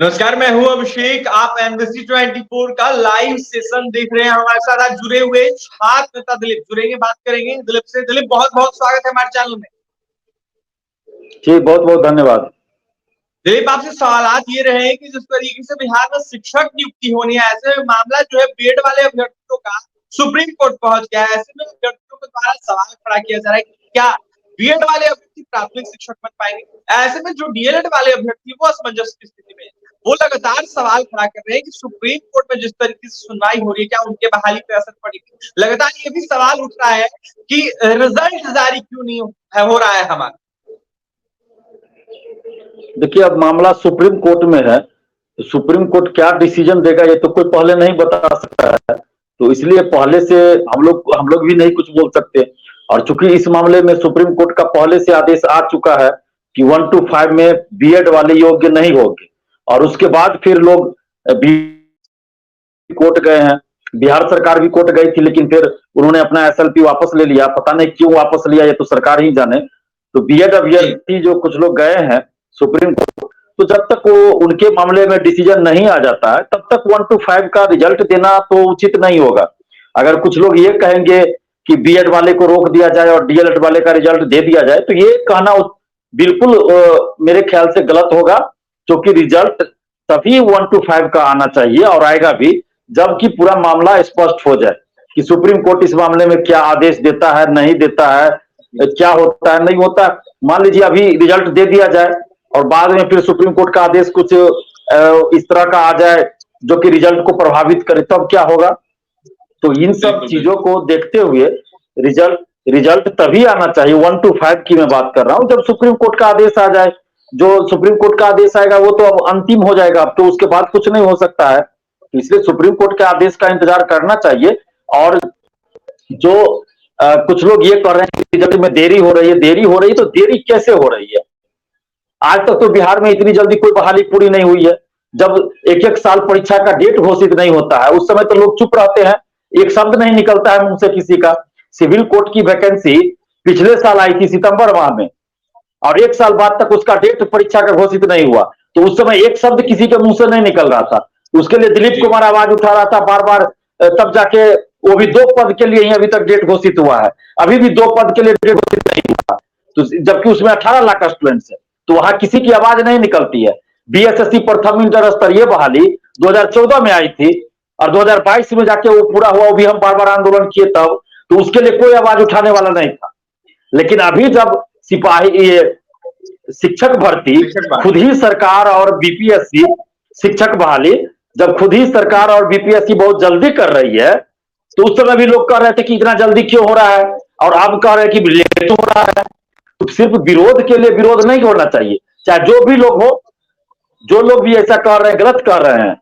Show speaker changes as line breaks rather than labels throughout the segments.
नमस्कार, मैं हूं अभिषेक। आप एमबीसी 24 का लाइव सेशन देख रहे हैं। हमारे साथ आज जुड़े हुए छात्र नेता दिलीप जुड़ेंगे, बात करेंगे दिलीप से। दिलीप, बहुत बहुत स्वागत है हमारे चैनल में।
जी बहुत बहुत धन्यवाद।
दिलीप, आपसे सवाल ये रहे हैं कि जिस तरीके से बिहार में शिक्षक नियुक्ति होनी है, ऐसे में मामला जो है बीएड वाले अभ्यर्थियों का सुप्रीम कोर्ट पहुंच गया है। ऐसे में अभ्यर्थियों के द्वारा सवाल खड़ा किया जा रहा है कि क्या बीएड वाले अभ्यर्थी प्राथमिक शिक्षक बन पाएंगे। ऐसे में जो डीएलएड वाले अभ्यर्थी वो असमंजस की स्थिति में है। वो लगातार सवाल खड़ा कर रहे हैं कि सुप्रीम कोर्ट में जिस तरीके से सुनवाई हो रही है, क्या उनके बहाली पर असर पड़ेगी। लगातार ये भी सवाल उठ रहा है कि रिजल्ट जारी क्यों नहीं हो रहा है हमारा।
देखिए, अब मामला सुप्रीम कोर्ट में है तो सुप्रीम कोर्ट क्या डिसीजन देगा ये तो कोई पहले नहीं बता सकता है। तो इसलिए पहले से हम लोग भी नहीं कुछ बोल सकते। और चूंकि इस मामले में सुप्रीम कोर्ट का पहले से आदेश आ चुका है कि 1 to 5 में बीएड वाले योग्य नहीं होंगे, और उसके बाद फिर लोग कोर्ट गए हैं। बिहार सरकार भी कोर्ट गई थी, लेकिन फिर उन्होंने अपना एसएलपी वापस ले लिया। पता नहीं क्यों वापस लिया, ये तो सरकार ही जाने। तो बीएड अभ्यर्थी जो कुछ लोग गए हैं सुप्रीम कोर्ट, तो जब तक वो उनके मामले में डिसीजन नहीं आ जाता है तब तक 1 to 5 का रिजल्ट देना तो उचित नहीं होगा। अगर कुछ लोग ये कहेंगे कि बीएड वाले को रोक दिया जाए और डीएलएड वाले का रिजल्ट दे दिया जाए, तो ये कहना बिल्कुल मेरे ख्याल से गलत होगा। क्योंकि रिजल्ट तभी 1 to 5 का आना चाहिए, और आएगा भी जबकि पूरा मामला स्पष्ट हो जाए कि सुप्रीम कोर्ट इस मामले में क्या आदेश देता है, नहीं देता है, क्या होता है, नहीं होता। मान लीजिए अभी रिजल्ट दे दिया जाए और बाद में फिर सुप्रीम कोर्ट का आदेश कुछ इस तरह का आ जाए जो कि रिजल्ट को प्रभावित करे, तब क्या होगा। तो इन सब चीजों को देखते हुए रिजल्ट तभी आना चाहिए, 1 to 5 की मैं बात कर रहा हूं, जब सुप्रीम कोर्ट का आदेश आ जाए। जो सुप्रीम कोर्ट का आदेश आएगा वो तो अब अंतिम हो जाएगा, अब तो उसके बाद कुछ नहीं हो सकता है। इसलिए सुप्रीम कोर्ट के आदेश का इंतजार करना चाहिए। और जो कुछ लोग ये कर रहे हैं कि रिजल्ट में देरी हो रही है, तो देरी कैसे हो रही है। आज तक तो बिहार में इतनी जल्दी कोई बहाली पूरी नहीं हुई है। जब एक एक साल परीक्षा का डेट घोषित नहीं होता है, उस समय तो लोग चुप रहते हैं, एक शब्द नहीं निकलता है मुंह से किसी का। सिविल कोर्ट की वैकेंसी पिछले साल आई थी सितंबर माह में, और एक साल बाद तक उसका डेट परीक्षा का घोषित नहीं हुआ, तो उस समय एक शब्द किसी के मुंह से नहीं निकल रहा था। उसके लिए दिलीप कुमार आवाज उठा रहा था बार बार, तब जाके वो भी 2 पद के लिए ही अभी तक डेट घोषित हुआ है। अभी भी 2 पद के लिए डेट घोषित नहीं हुआ, तो जबकि उसमें 18 लाख स्टूडेंट्स है, तो वहां किसी की आवाज नहीं निकलती है। बीएसएससी प्रथम इंटर स्तरीय बहाली 2014 में आई थी, और 2022 में जाके वो पूरा हुआ, वो भी हम बार बार आंदोलन किए तब, तो उसके लिए कोई आवाज उठाने वाला नहीं था। लेकिन अभी जब शिक्षक भर्ती खुद ही सरकार और बीपीएससी शिक्षक बहाली जब खुद ही सरकार और बीपीएससी बहुत जल्दी कर रही है, तो उस समय भी लोग कह रहे थे कि इतना जल्दी क्यों हो रहा है, और अब कह रहे हैं कि लेट हो रहा है। तो सिर्फ विरोध के लिए विरोध नहीं होना चाहिए, चाहे जो भी लोग हो। जो लोग भी ऐसा कर रहे हैं गलत कर रहे हैं।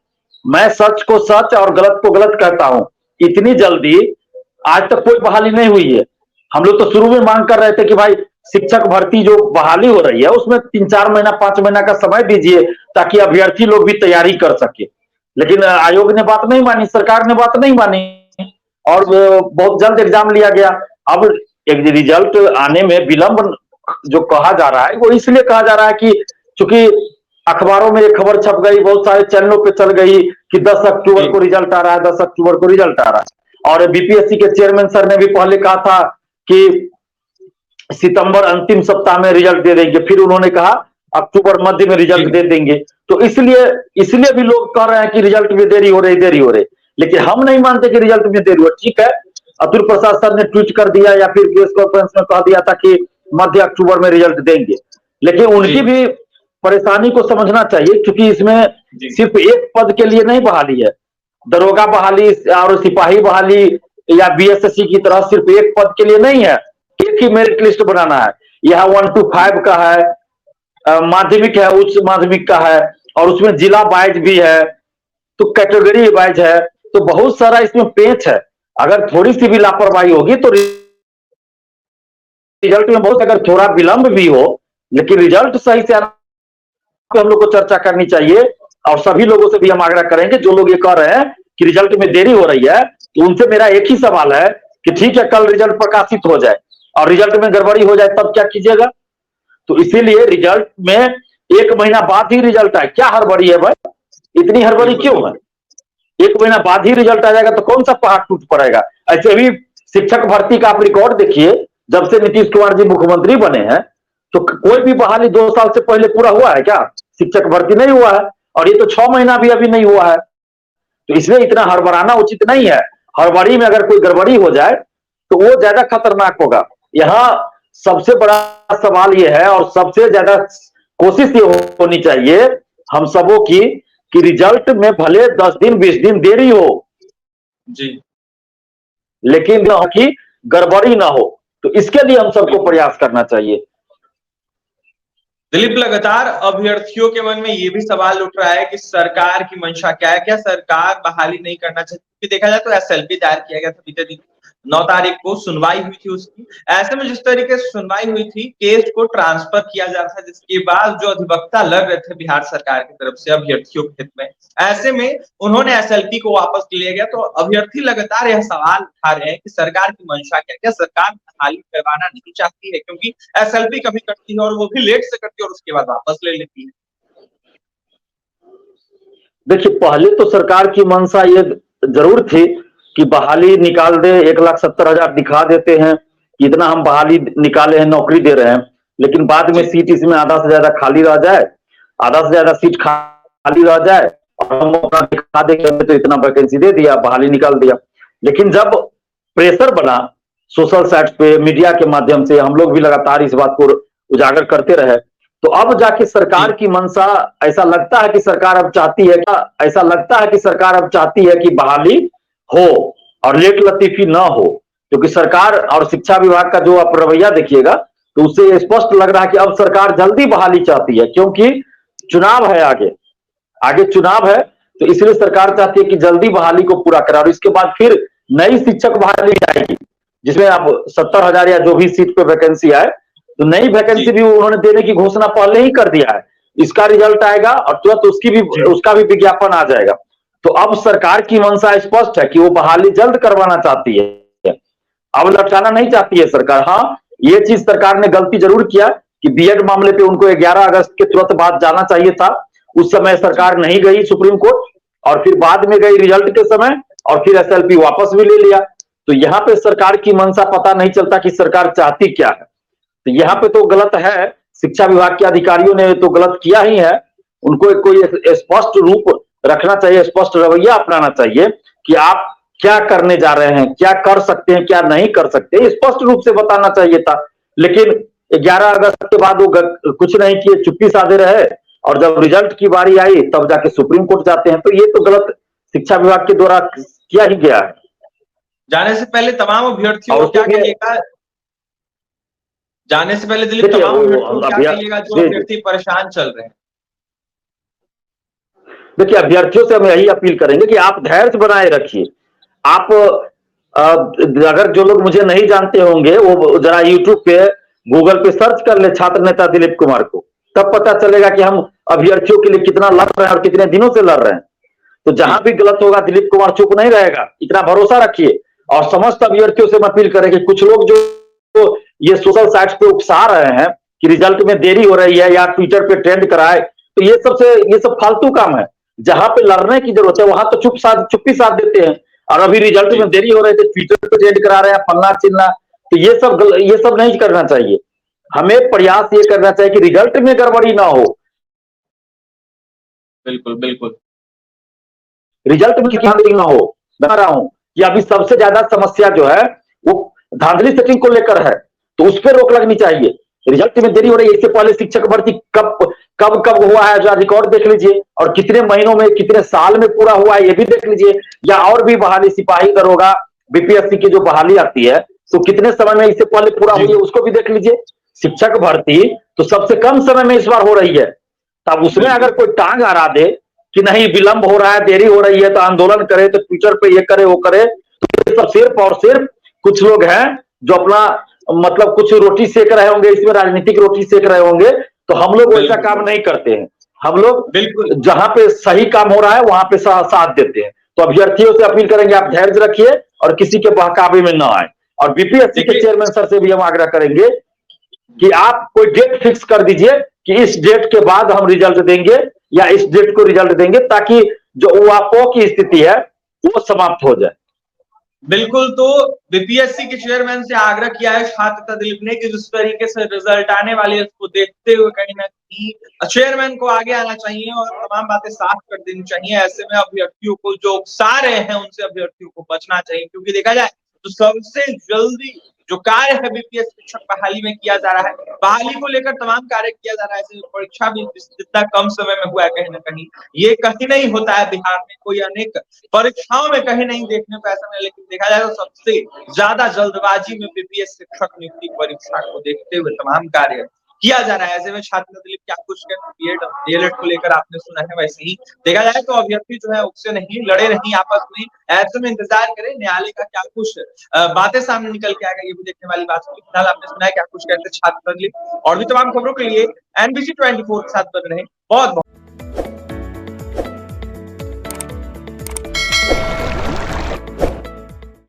मैं सच को सच और गलत को गलत कहता हूं। इतनी जल्दी आज तक कोई बहाली नहीं हुई है। हम लोग तो शुरू में मांग कर रहे थे कि भाई शिक्षक भर्ती जो बहाली हो रही है उसमें 3-4 महीना 5 महीना का समय दीजिए, ताकि अभ्यर्थी लोग भी तैयारी कर सके। लेकिन आयोग ने बात नहीं मानी, सरकार ने बात नहीं मानी, और बहुत जल्द एग्जाम लिया गया। अब एक रिजल्ट आने में विलंब जो कहा जा रहा है वो इसलिए कहा जा रहा है कि चूंकि अखबारों में एक खबर छप गई, बहुत सारे चैनलों पे चल गई कि 10 अक्टूबर को रिजल्ट आ रहा है, 10 अक्टूबर को रिजल्ट आ रहा है। और बीपीएससी के चेयरमैन सर ने भी पहले कहा था कि सितंबर अंतिम सप्ताह में रिजल्ट दे देंगे, फिर उन्होंने कहा अक्टूबर मध्य में रिजल्ट दे देंगे। तो इसलिए भी लोग कह रहे हैं कि रिजल्ट में देरी हो रही। लेकिन हम नहीं मानते कि रिजल्ट में देरी हो। ठीक है, अतुल प्रसाद सर ने ट्वीट कर दिया या फिर प्रेस कॉन्फ्रेंस में कह दिया था कि मध्य अक्टूबर में रिजल्ट देंगे, लेकिन उनकी भी परेशानी को समझना चाहिए, क्योंकि इसमें सिर्फ एक पद के लिए नहीं बहाली है। दरोगा बहाली और सिपाही बहाली या बीएसएससी की तरह सिर्फ एक पद के लिए नहीं है, एक ही मेरिट लिस्ट बनाना है। यह 1 to 5 का है, माध्यमिक है, उच्च माध्यमिक का है, और उसमें जिला वाइज भी है, तो कैटेगरी वाइज है, तो बहुत सारा इसमें पेच है। अगर थोड़ी सी भी लापरवाही होगी तो रिजल्ट में बहुत, अगर थोड़ा विलंब भी हो लेकिन रिजल्ट सही से आना, हम लोग को चर्चा करनी चाहिए। और सभी लोगों से भी हम आग्रह करेंगे, जो लोग ये कह रहे हैं कि रिजल्ट में देरी हो रही है, तो उनसे मेरा एक ही सवाल है कि ठीक है, कल रिजल्ट प्रकाशित हो जाए और रिजल्ट में गड़बड़ी हो जाए, तब क्या कीजिएगा। तो इसीलिए रिजल्ट में 1 महीना बाद ही रिजल्ट आए, क्या हड़बड़ी है भाई, इतनी हड़बड़ी क्यों है? 1 महीना बाद ही रिजल्ट आ जाएगा तो कौन सा पहाड़ टूट पड़ेगा? ऐसे भी शिक्षक भर्ती का आप रिकॉर्ड देखिए, जब से नीतीश कुमार जी मुख्यमंत्री बने हैं तो कोई भी बहाली 2 साल से पहले पूरा हुआ है क्या? शिक्षक भर्ती नहीं हुआ है, और ये तो 6 महीना भी अभी नहीं हुआ है। तो इसमें इतना हड़बड़ाना उचित नहीं है। हड़बड़ी में अगर कोई गड़बड़ी हो जाए तो वो ज्यादा खतरनाक होगा। यहाँ सबसे बड़ा सवाल ये है, और सबसे ज्यादा कोशिश ये होनी चाहिए हम सबों की, कि रिजल्ट में भले 10 दिन 20 दिन देरी हो
जी,
लेकिन की गड़बड़ी ना हो। तो इसके लिए हम सबको प्रयास करना चाहिए।
दिलीप, लगातार अभ्यर्थियों के मन में ये भी सवाल उठ रहा है कि सरकार की मंशा क्या है, क्या सरकार बहाली नहीं करना चाहती? देखा जाए तो एसएलपी दायर किया गया था बीते दिन 9 तारीख को, सुनवाई हुई थी उसकी। ऐसे में जिस तरीके से सुनवाई हुई थी, केस को ट्रांसफर किया जा रहा था, जिसके बाद जो अधिवक्ता लड़ रहे थे बिहार सरकार की तरफ से अभ्यर्थियों के हित में, ऐसे में उन्होंने एसएलपी को वापस लिया गया। तो अभ्यर्थी लगातार यह सवाल उठा रहे हैं कि सरकार की मंशा क्या, क्या सरकार बहाली करवाना नहीं चाहती है? क्योंकि एसएलपी कभी करती है और वो भी लेट से करती है और उसके बाद वापस ले लेती है।
देखिए, पहले तो सरकार की मंशा ये जरूर थी कि बहाली निकाल दे, 1,70,000 दिखा देते हैं कि इतना हम बहाली निकाले हैं, नौकरी दे रहे हैं, लेकिन बाद में सीट इसमें आधा से ज्यादा खाली रह जाए, आधा से ज्यादा सीट खाली रह जाए और हम अपना दिखा देंगे तो इतना वैकेंसी दे दिया, बहाली निकाल दिया। लेकिन जब प्रेशर बना सोशल साइट्स पे, मीडिया के माध्यम से, हम लोग भी लगातार इस बात को उजागर करते रहे, तो अब जाके सरकार की मंशा, ऐसा लगता है कि सरकार अब चाहती है, ऐसा लगता है कि सरकार अब चाहती है कि बहाली हो और लेट लतीफी ना हो। क्योंकि सरकार और शिक्षा विभाग का जो आप रवैया देखिएगा तो उससे स्पष्ट लग रहा है कि अब सरकार जल्दी बहाली चाहती है, क्योंकि चुनाव है, आगे चुनाव है, तो इसलिए सरकार चाहती है कि जल्दी बहाली को पूरा करा और इसके बाद फिर नई शिक्षक बहाली आएगी, जिसमें अब 70,000 या जो भी सीट पे वैकेंसी आए, तो नई वैकेंसी भी उन्होंने देने की घोषणा पहले ही कर दिया है। इसका रिजल्ट आएगा और तुरंत उसका भी विज्ञापन आ जाएगा। तो अब सरकार की मंशा स्पष्ट है कि वो बहाली जल्द करवाना चाहती है, अब लटकाना नहीं चाहती है सरकार। हाँ, ये चीज सरकार ने गलती जरूर किया कि बीएड मामले पे उनको 11 अगस्त के तुरंत बाद जाना चाहिए था। उस समय सरकार नहीं गई सुप्रीम कोर्ट, और फिर बाद में गई रिजल्ट के समय, और फिर एसएलपी वापस भी ले लिया। तो यहाँ पे सरकार की मंशा पता नहीं चलता कि सरकार चाहती क्या है। तो यहाँ पे तो गलत है, शिक्षा विभाग के अधिकारियों ने तो गलत किया ही है। उनको कोई स्पष्ट रूप रखना चाहिए, स्पष्ट रवैया अपनाना चाहिए कि आप क्या करने जा रहे हैं, क्या कर सकते हैं, क्या नहीं कर सकते, स्पष्ट रूप से बताना चाहिए था। लेकिन 11 अगस्त के बाद वो कुछ नहीं किए, चुप्पी साधे रहे, और जब रिजल्ट की बारी आई तब जाके सुप्रीम कोर्ट जाते हैं। तो ये तो गलत शिक्षा विभाग के द्वारा किया ही गया है।
जाने से पहले तमाम अभ्यर्थियों को क्या कहिएगा, जाने से पहले दिलीप, तमाम अभ्यर्थियों को क्या कहिएगा जो अभ्यर्थी परेशान चल रहे हैं?
देखिए, अभ्यर्थियों से हम यही अपील करेंगे कि आप धैर्य बनाए रखिए। आप अगर जो लोग मुझे नहीं जानते होंगे वो जरा यूट्यूब पे, गूगल पे सर्च कर ले छात्र नेता दिलीप कुमार को, तब पता चलेगा कि हम अभ्यर्थियों के लिए कितना लड़ रहे हैं और कितने दिनों से लड़ रहे हैं। तो जहां भी गलत होगा दिलीप कुमार चुप नहीं रहेगा, इतना भरोसा रखिए। और समस्त अभ्यर्थियों से मैं अपील करें कि कुछ लोग जो ये सोशल साइट्स पे उकसा रहे हैं कि रिजल्ट में देरी हो रही है या ट्विटर पे ट्रेंड कराए, तो ये सब फालतू काम है। जहां पे लड़ने की जरूरत है वहां तो चुप्पी साध देते हैं, और अभी रिजल्ट में देरी हो रही है ट्विटर पे ट्रेंड करा रहे हैं, फलना चिल्ला। तो ये सब नहीं करना चाहिए। हमें प्रयास ये करना चाहिए कि रिजल्ट में गड़बड़ी ना हो।
बिल्कुल बिल्कुल,
रिजल्ट में धांधली ना हो। बता रहा हूं कि अभी सबसे ज्यादा समस्या जो है वो धांधली सेटिंग को लेकर है, तो उस पर रोक लगनी चाहिए। रिजल्ट में देरी हो रही है, इससे पहले शिक्षक भर्ती कब हुआ है जो रिकॉर्ड देख लीजिए, और कितने महीनों में, कितने साल में पूरा हुआ है ये भी देख लीजिए। या और भी बहाली, सिपाही दरोगा, बीपीएससी की जो बहाली आती है तो कितने समय में इससे पहले पूरा हुई है उसको भी देख लीजिए। शिक्षक भर्ती तो सबसे कम समय में इस बार हो रही है, तब उसमें अगर कोई टांग अड़ा दे कि नहीं विलंब हो रहा है, देरी हो रही है, तो आंदोलन करे, तो ट्विटर पे ये करे वो करे, तो सब सिर्फ और सिर्फ कुछ लोग हैं जो अपना मतलब कुछ रोटी सेक रहे होंगे, इसमें राजनीतिक रोटी सेक रहे होंगे। तो हम लोग वैसा काम नहीं करते हैं। हम लोग जहां पे सही काम हो रहा है वहां पे साथ देते हैं। तो अभ्यर्थियों से अपील करेंगे आप धैर्य रखिए और किसी के बहकावे में न आए। और बीपीएससी के चेयरमैन सर से भी हम आग्रह करेंगे कि आप कोई डेट फिक्स कर दीजिए कि इस डेट के बाद हम रिजल्ट देंगे या इस डेट को रिजल्ट देंगे, ताकि जो उहापोह की स्थिति है वो समाप्त हो जाए।
बिल्कुल, तो बीपीएससी के चेयरमैन से आग्रह किया है छात्र दिलीप ने कि जिस तरीके से रिजल्ट आने वाले है उसको देखते हुए कहीं ना कहीं चेयरमैन को आगे आना चाहिए और तमाम बातें साफ कर देनी चाहिए। ऐसे में अभ्यर्थियों को जो उकसा रहे हैं उनसे अभ्यर्थियों को बचना चाहिए, क्योंकि देखा जाए तो सबसे जल्दी जो कार्य है बीपीएस शिक्षक बहाली में किया जा रहा है, बहाली को लेकर तमाम कार्य किया जा रहा है। ऐसे परीक्षा भी जितना कम समय में हुआ है कहीं ना कहीं ये कहीं नहीं होता है बिहार में, कोई अनेक परीक्षाओं में कहीं नहीं देखने को ऐसा नहीं, लेकिन देखा जाए तो सबसे ज्यादा जल्दबाजी में बीपीएस शिक्षक नियुक्ति परीक्षा को देखते हुए तमाम कार्य किया जा रहा है। ऐसे में छात्र दिलीप क्या कुछ बीएड डीएलएड को लेकर आपने सुना है, वैसे ही देखा जाए तो अभ्यर्थी जो है उससे नहीं लड़े नहीं आपस में। ऐसे में इंतजार करें न्यायालय का क्या कुछ बातें सामने निकल के आएगा, ये भी देखने वाली बात होगी। फिलहाल आपने सुना है क्या कुछ कहते छात्र दिलीप। और भी तमाम खबरों के लिए NBC 24 के साथ बने रहें। बहुत बहुत